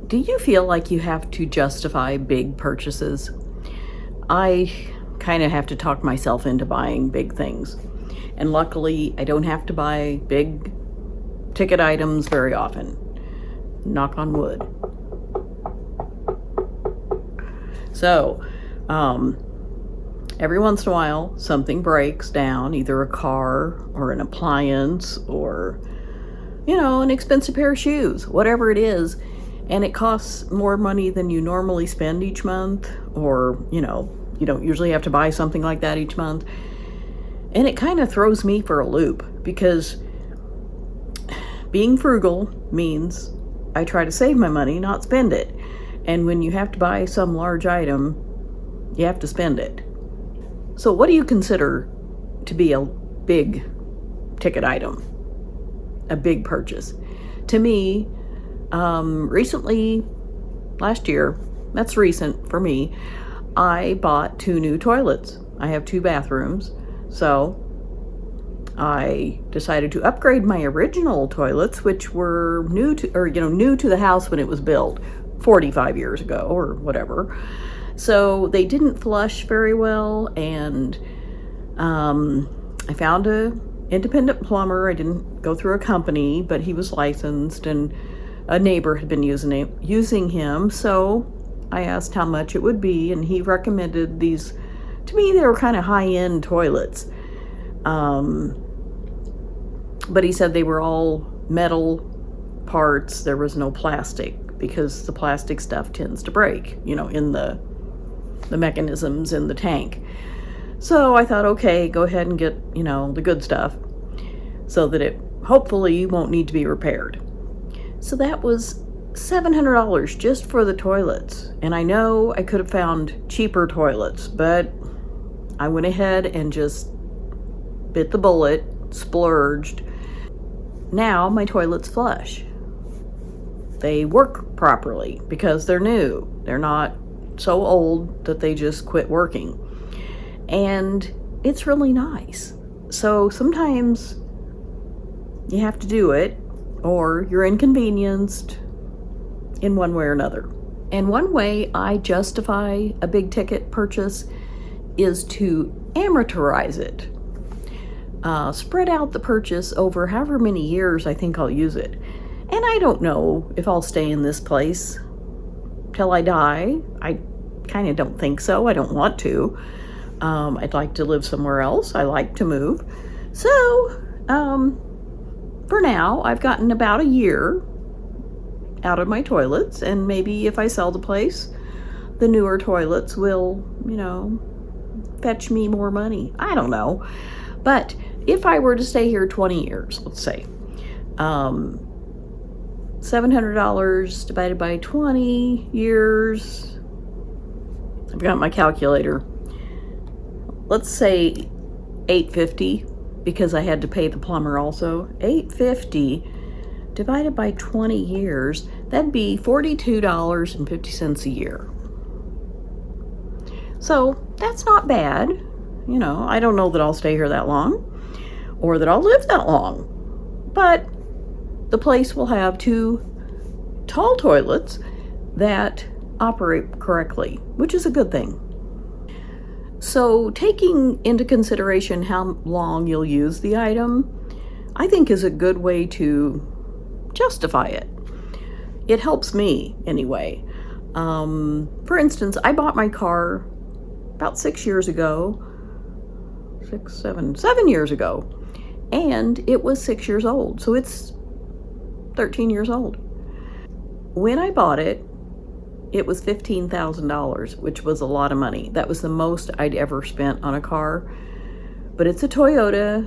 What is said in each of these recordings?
Do you feel like you have to justify big purchases? I kind of have to talk myself into buying big things. And luckily, I don't have to buy big ticket items very often. Knock on wood. So, every once in a while, something breaks down, either a car or an appliance or, an expensive pair of shoes, whatever it is. And it costs more money than you normally spend each month, or, you don't usually have to buy something like that each month. And it kind of throws me for a loop because being frugal means I try to save my money, not spend it. And when you have to buy some large item, you have to spend it. So what do you consider to be a big ticket item? A big purchase? To me, recently, last year, that's recent for me, I bought 2 new toilets. I have 2 bathrooms, so I decided to upgrade my original toilets, which were new to the house when it was built 45 years ago or whatever. So they didn't flush very well, and I found a independent plumber. I didn't go through a company, but he was licensed, and a neighbor had been using him. So I asked how much it would be, and he recommended these. To me, they were kind of high-end toilets. But he said they were all metal parts. There was no plastic, because the plastic stuff tends to break, in the mechanisms in the tank. So I thought, okay, go ahead and get, the good stuff so that it hopefully won't need to be repaired. So that was $700 just for the toilets. And I know I could have found cheaper toilets, but I went ahead and just bit the bullet, splurged. Now my toilets flush. They work properly because they're new. They're not so old that they just quit working. And it's really nice. So sometimes you have to do it, or you're inconvenienced in one way or another. And one way I justify a big ticket purchase is to amortize it. Spread out the purchase over however many years I think I'll use it. And I don't know if I'll stay in this place till I die. I kind of don't think so. I don't want to. I'd like to live somewhere else. I like to move. So, for now, I've gotten about a year out of my toilets, and maybe if I sell the place, the newer toilets will, fetch me more money. I don't know. But if I were to stay here 20 years, let's say, $700 divided by 20 years, I've got my calculator. Let's say $850, because I had to pay the plumber also. $850 divided by 20 years, that'd be $42.50 a year. So that's not bad. I don't know that I'll stay here that long or that I'll live that long. But the place will have 2 tall toilets that operate correctly, which is a good thing. So taking into consideration how long you'll use the item, I think is a good way to justify it. It helps me anyway. For instance, I bought my car about 7 years ago, and it was 6 years old. So it's 13 years old. When I bought it, it was $15,000, which was a lot of money. That was the most I'd ever spent on a car. But it's a Toyota,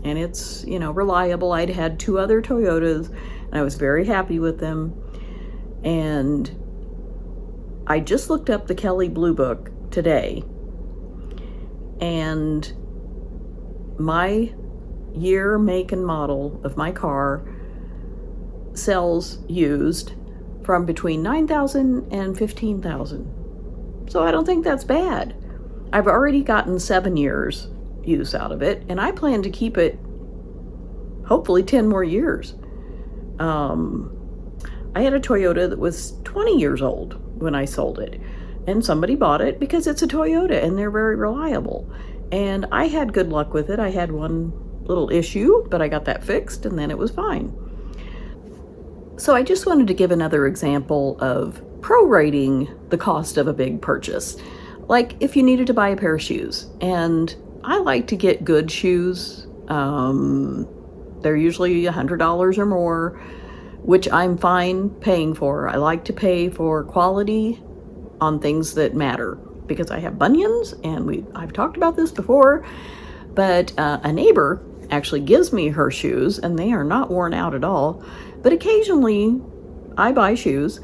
and it's, reliable. I'd had 2 other Toyotas, and I was very happy with them. And I just looked up the Kelley Blue Book today, and my year, make, and model of my car sells used from between $9,000 and $15,000. So I don't think that's bad. I've already gotten 7 years use out of it, and I plan to keep it hopefully 10 more years. I had a Toyota that was 20 years old when I sold it. And somebody bought it because it's a Toyota and they're very reliable. And I had good luck with it. I had one little issue, but I got that fixed and then it was fine. So I just wanted to give another example of prorating the cost of a big purchase. Like if you needed to buy a pair of shoes, and I like to get good shoes. They're usually $100 or more, which I'm fine paying for. I like to pay for quality on things that matter because I have bunions, and I've talked about this before, but a neighbor actually gives me her shoes and they are not worn out at all. But occasionally I buy shoes,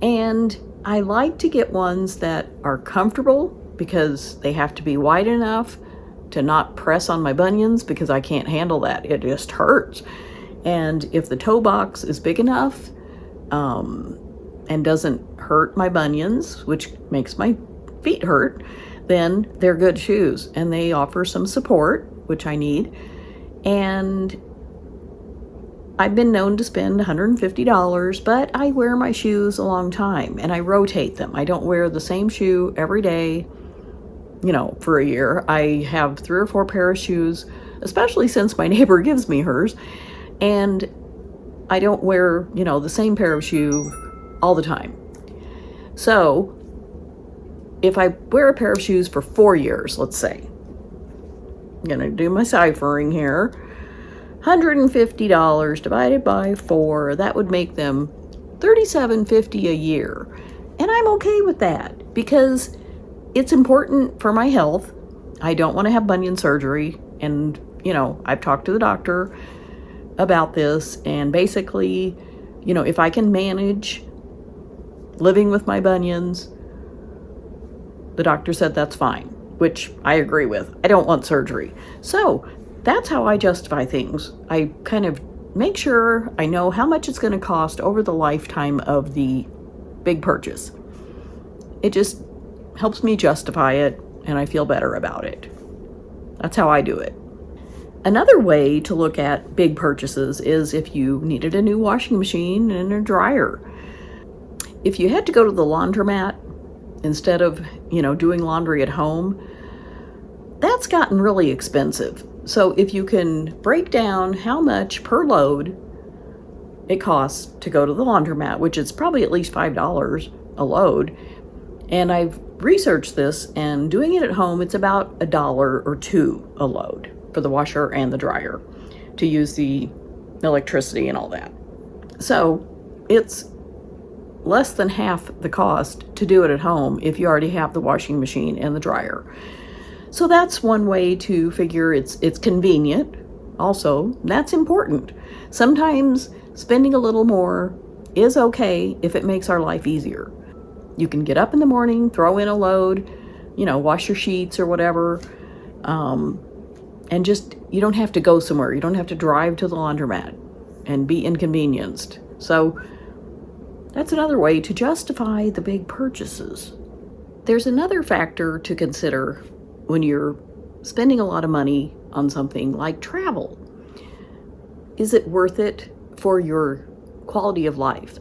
and I like to get ones that are comfortable because they have to be wide enough to not press on my bunions because I can't handle that. It just hurts. And if the toe box is big enough and doesn't hurt my bunions, which makes my feet hurt, then they're good shoes. And they offer some support, which I need. And I've been known to spend $150, but I wear my shoes a long time and I rotate them. I don't wear the same shoe every day, for a year. I have 3 or 4 pair of shoes, especially since my neighbor gives me hers. And I don't wear, the same pair of shoe all the time. So if I wear a pair of shoes for 4 years, let's say, I'm going to do my ciphering here, $150 divided by 4, that would make them $37.50 a year. And I'm okay with that because it's important for my health. I don't want to have bunion surgery. And, I've talked to the doctor about this. And basically, if I can manage living with my bunions, the doctor said that's fine, which I agree with. I don't want surgery. So that's how I justify things. I kind of make sure I know how much it's going to cost over the lifetime of the big purchase. It just helps me justify it, and I feel better about it. That's how I do it. Another way to look at big purchases is if you needed a new washing machine and a dryer. If you had to go to the laundromat instead of, doing laundry at home, that's gotten really expensive. So if you can break down how much per load it costs to go to the laundromat, which is probably at least $5 a load, and I've researched this, and doing it at home, it's about $1 or $2 a load for the washer and the dryer to use the electricity and all that. So it's less than half the cost to do it at home if you already have the washing machine and the dryer. So that's one way to figure it's convenient. Also, that's important. Sometimes spending a little more is okay if it makes our life easier. You can get up in the morning, throw in a load, wash your sheets or whatever, and just, you don't have to go somewhere. You don't have to drive to the laundromat and be inconvenienced. So that's another way to justify the big purchases. There's another factor to consider when you're spending a lot of money on something like travel. Is it worth it for your quality of life?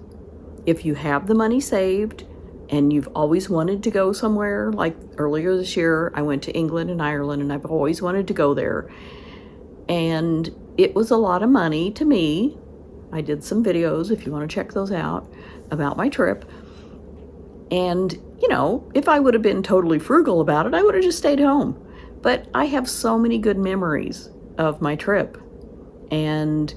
If you have the money saved and you've always wanted to go somewhere, like earlier this year, I went to England and Ireland, and I've always wanted to go there. And it was a lot of money to me. I did some videos, if you want to check those out, about my trip. And, if I would have been totally frugal about it, I would have just stayed home. But I have so many good memories of my trip. And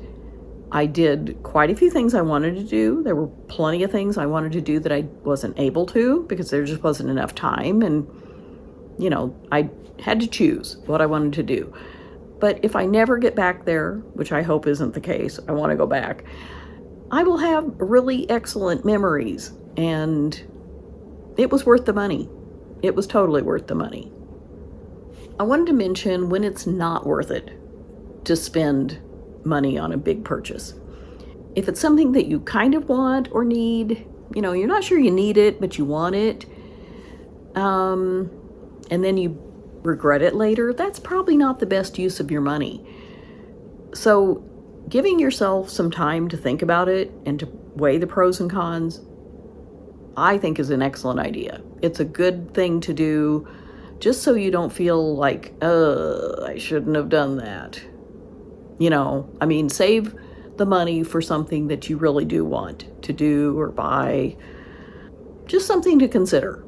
I did quite a few things I wanted to do. There were plenty of things I wanted to do that I wasn't able to because there just wasn't enough time. And, I had to choose what I wanted to do. But if I never get back there, which I hope isn't the case, I want to go back, I will have really excellent memories. And it was worth the money. It was totally worth the money. I wanted to mention when it's not worth it to spend money on a big purchase. If it's something that you kind of want or need, you're not sure you need it, but you want it, and then you regret it later, that's probably not the best use of your money. So giving yourself some time to think about it and to weigh the pros and cons, I think is an excellent idea. It's a good thing to do just so you don't feel like, I shouldn't have done that. I mean, save the money for something that you really do want to do or buy. Just something to consider.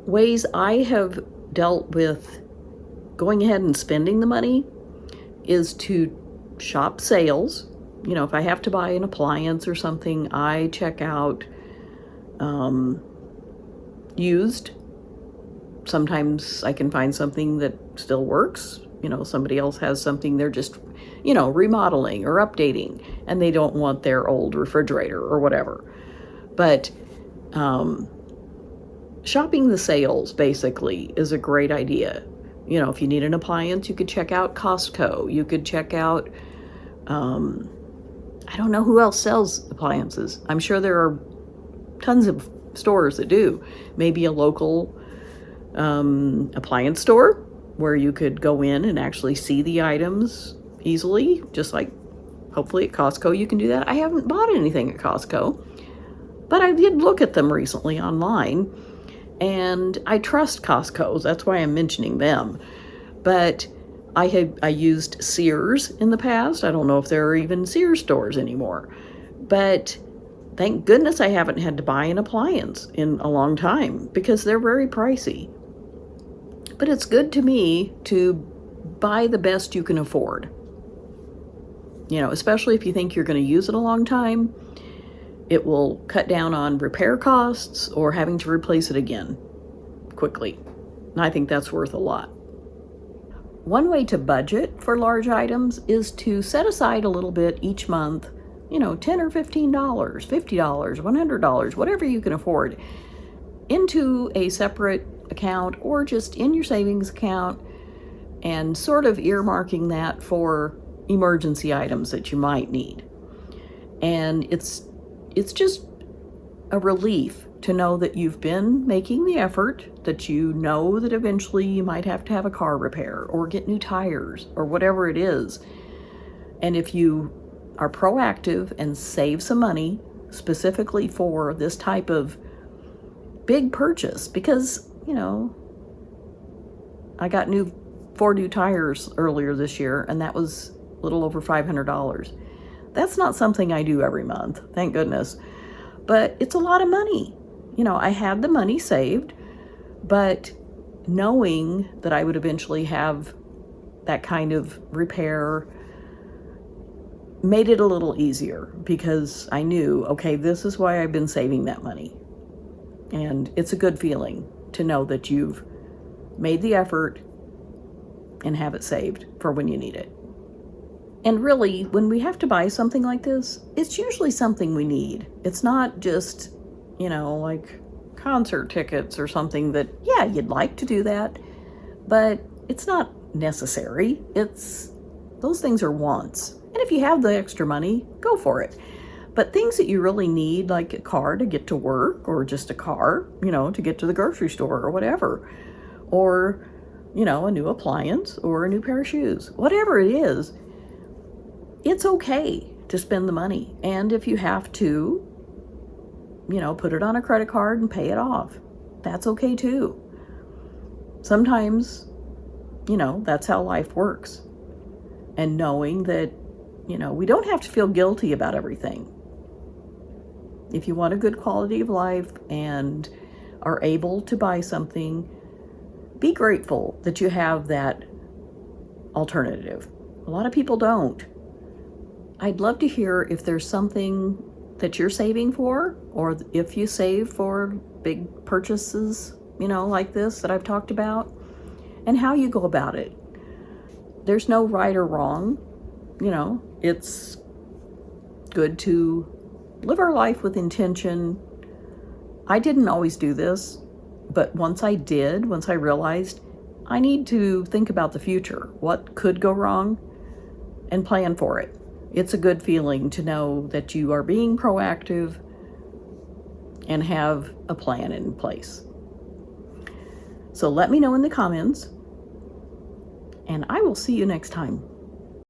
Ways I have dealt with going ahead and spending the money is to shop sales. If I have to buy an appliance or something, I check out used. Sometimes I can find something that still works. Somebody else has something they're just, remodeling or updating, and they don't want their old refrigerator or whatever. But shopping the sales basically is a great idea. If you need an appliance, you could check out Costco. You could check out, I don't know who else sells appliances. I'm sure there are tons of stores that do. Maybe a local appliance store where you could go in and actually see the items easily, just like hopefully at Costco you can do that. I haven't bought anything at Costco, but I did look at them recently online, and I trust Costco. That's why I'm mentioning them. But I used Sears in the past. I don't know if there are even Sears stores anymore, but thank goodness I haven't had to buy an appliance in a long time because they're very pricey. But it's good to me to buy the best you can afford. Especially if you think you're going to use it a long time, it will cut down on repair costs or having to replace it again quickly. And I think that's worth a lot. One way to budget for large items is to set aside a little bit each month, $10 or $15, $50, $100, whatever you can afford, into a separate account or just in your savings account, and sort of earmarking that for emergency items that you might need. And it's just a relief to know that you've been making the effort, that you know that eventually you might have to have a car repair or get new tires or whatever it is. And if you are proactive and save some money specifically for this type of big purchase, because, I got 4 new tires earlier this year, and that was a little over $500. That's not something I do every month, thank goodness. But it's a lot of money. I had the money saved, but knowing that I would eventually have that kind of repair made it a little easier, because I knew, okay, this is why I've been saving that money. And it's a good feeling to know that you've made the effort and have it saved for when you need it. And really, when we have to buy something like this, it's usually something we need. It's not just, like concert tickets or something that, yeah, you'd like to do that, but it's not necessary. Those things are wants. And if you have the extra money, go for it. But things that you really need, like a car to get to work, or just a car, to get to the grocery store or whatever, or, a new appliance or a new pair of shoes, whatever it is, it's okay to spend the money. And if you have to, put it on a credit card and pay it off, that's okay too. Sometimes, that's how life works. And knowing that, we don't have to feel guilty about everything. If you want a good quality of life and are able to buy something, be grateful that you have that alternative. A lot of people don't. I'd love to hear if there's something that you're saving for, or if you save for big purchases, like this that I've talked about, and how you go about it. There's no right or wrong. It's good to live our life with intention. I didn't always do this, but once I realized I need to think about the future, what could go wrong, and plan for it. It's a good feeling to know that you are being proactive and have a plan in place. So let me know in the comments, and I will see you next time.